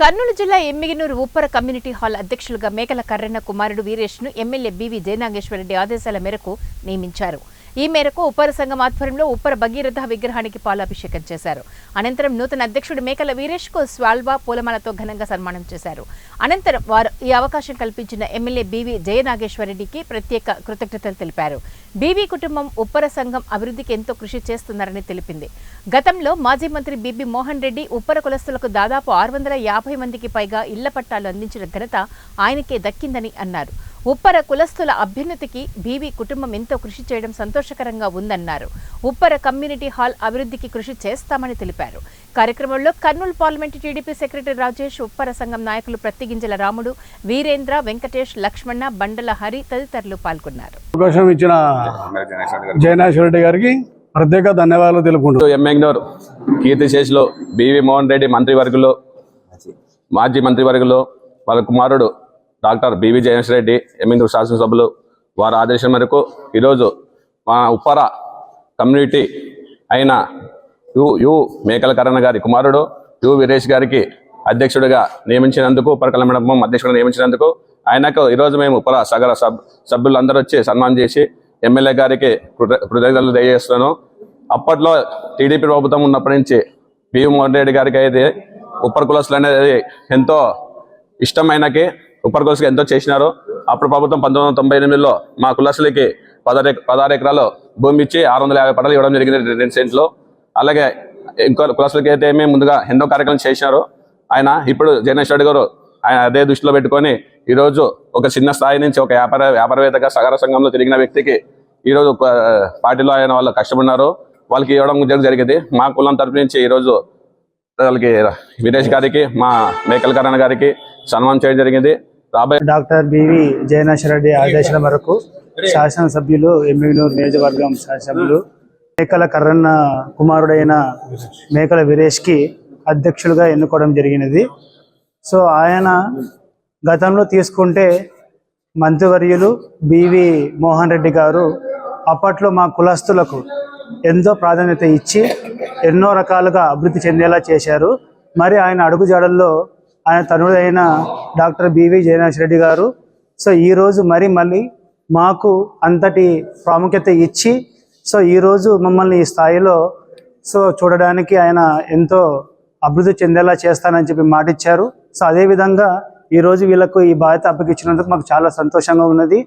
కర్నూలు జిల్లా Emmiganur Uppara community hall అధ్యక్షులుగా మేకల కర్రన్న కుమారుడు వీరేష్ను ఎమ్మెల్యే బీవీ జయనాగేశ్వరరెడ్డి ఆదేశాల మేరకు నియమించారు. ఈ మేరకు ఉప్పర సంఘం ఆధ్వర్యంలో ఉప్పర భగీరథ విగ్రహానికి పాలాభిషేకం చేశారు. అనంతరం నూతన అధ్యక్షుడు మేకల వీరేష్కు స్వాల్వా పూలమాలతో ఘనంగా సన్మానం చేశారు. అనంతరం వారు ఈ అవకాశం కల్పించిన ఎమ్మెల్యే బీవీ జయనాగేశ్వరరెడ్డికి ప్రత్యేక కృతజ్ఞతలు తెలిపారు. బీవీ కుటుంబం ఉప్పర సంఘం అభివృద్ధికి ఎంతో కృషి చేస్తున్నారని తెలిపింది. గతంలో మాజీ మంత్రి బీబీ మోహన్ రెడ్డి ఉప్పర కులస్తులకు దాదాపు 650 మందికి పైగా ఇళ్ల పట్టాలు అందించిన ఘనత ఆయనకే దక్కిందని అన్నారు. ఉప్పర కులస్తుల అభ్యున్నతికి బీవీ కుటుంబం ఎంతో కృషి చేయడం సంతోషకరంగా ఉందన్నారు. ఉప్పర కమ్యూనిటీ హాల్ అభివృద్ధికి కృషి చేస్తామని తెలిపారు. కార్యక్రమంలో Kurnool parliament TDP secretary Rajesh, Uppara సంఘం నాయకులు ప్రత్తిగింజల రాముడు, వీరేంద్ర, వెంకటేష్, లక్ష్మణ, బండల హరి తదితరులు పాల్గొన్నారు. అవకాశం ఇచ్చిన జయనాగేశ్వరరెడ్డి గారికి ప్రత్యేక ధన్యవాదాలు తెలుపుకుంటూ ఎమ్మెగ్నూరు కీర్తిశేషులు బీవీ మోహన్ రెడ్డి మంత్రివర్గులు, మాజీ మంత్రివర్గులు, వాళ్ళ కుమారుడు డాక్టర్ బీవీ జయనాగేశ్వరరెడ్డి ఎమ్మెగ్నూరు శాసనసభ్యులు వారి ఆదేశం మేరకు ఈరోజు మా ఉప్పర కమ్యూనిటీ అయిన యు మేకల కరణ గారి కుమారుడు యు వీరేష్ గారికి అధ్యక్షుడిగా నియమించినందుకు, ఉప్పర కళ్యాణ మండపం అధ్యక్షుడిగా నియమించినందుకు ఆయనకు ఈరోజు మేము ఉప్పర సగర సభ్యులందరూ వచ్చి సన్మానం చేసి ఎమ్మెల్యే గారికి కృతజ్ఞతలు తెలియజేస్తున్నాను. అప్పట్లో టీడీపీ ప్రభుత్వం ఉన్నప్పటి నుంచి బీవీ మోహన్ రెడ్డి గారికి అయితే ఉప్పర కులస్తులు అనేది ఎంతో ఇష్టమైనకి ఉప్పర కులస్తులు ఎంతో చేసినారు. అప్పుడు ప్రభుత్వం 1998లో మా కులస్తులకి 16 ఎకరాలు భూమి ఇచ్చి 650 పట్టాలు ఇవ్వడం జరిగింది 2 సెంట్లు. అలాగే ఇంకో కులస్తులకి అయితే మేము ముందుగా ఎన్నో కార్యక్రమాలు చేసినారు. ఆయన ఇప్పుడు జయనాగేశ్వరరెడ్డి గారు ఆయన అదే దృష్టిలో పెట్టుకొని ఈరోజు ఒక చిన్న స్థాయి నుంచి ఒక వ్యాపారవేత్తగా సగర సంఘంలో తిరిగిన వ్యక్తికి ఈరోజు పార్టీలో ఆయన వాళ్ళు కష్టపడినారు, వాళ్ళకి ఇవ్వడం జరిగింది. మా కులం తరపు నుంచి ఈరోజు వాళ్ళకి వీరేష్ గారికి, మా మేకల కరణ గారికి సన్మానం చేయడం జరిగింది. డాక్టర్ బీవీ జయనాగేశ్వరరెడ్డి ఆదేశాల మేరకు శాసనసభ్యులు ఎమ్మెగ్నూరు నియోజకవర్గం శాసనసభ్యులు మేకల కర్రన్న కుమారుడైన మేకల వీరేష్కి అధ్యక్షులుగా ఎన్నుకోవడం జరిగినది. సో ఆయన గతంలో తీసుకుంటే మంత్రివర్యులు బీవీ మోహన్ రెడ్డి గారు అప్పట్లో మా కులస్తులకు ఎంతో ప్రాధాన్యత ఇచ్చి ఎన్నో రకాలుగా అభివృద్ధి చెందేలా చేశారు. మరి ఆయన అడుగుజాడల్లో ఆయన తనుడైన డాక్టర్ బీవీ జయనాగేశ్వరరెడ్డి గారు సో ఈరోజు మళ్ళీ మాకు అంతటి ప్రాముఖ్యత ఇచ్చి సో ఈరోజు మమ్మల్ని ఈ స్థాయిలో సో చూడడానికి ఆయన ఎంతో అభివృద్ధి చెందేలా చేస్తానని చెప్పి మాటిచ్చారు. సో అదేవిధంగా ఈరోజు వీళ్ళకు ఈ బాధ్యత అప్పగించినందుకు మాకు చాలా సంతోషంగా ఉన్నది.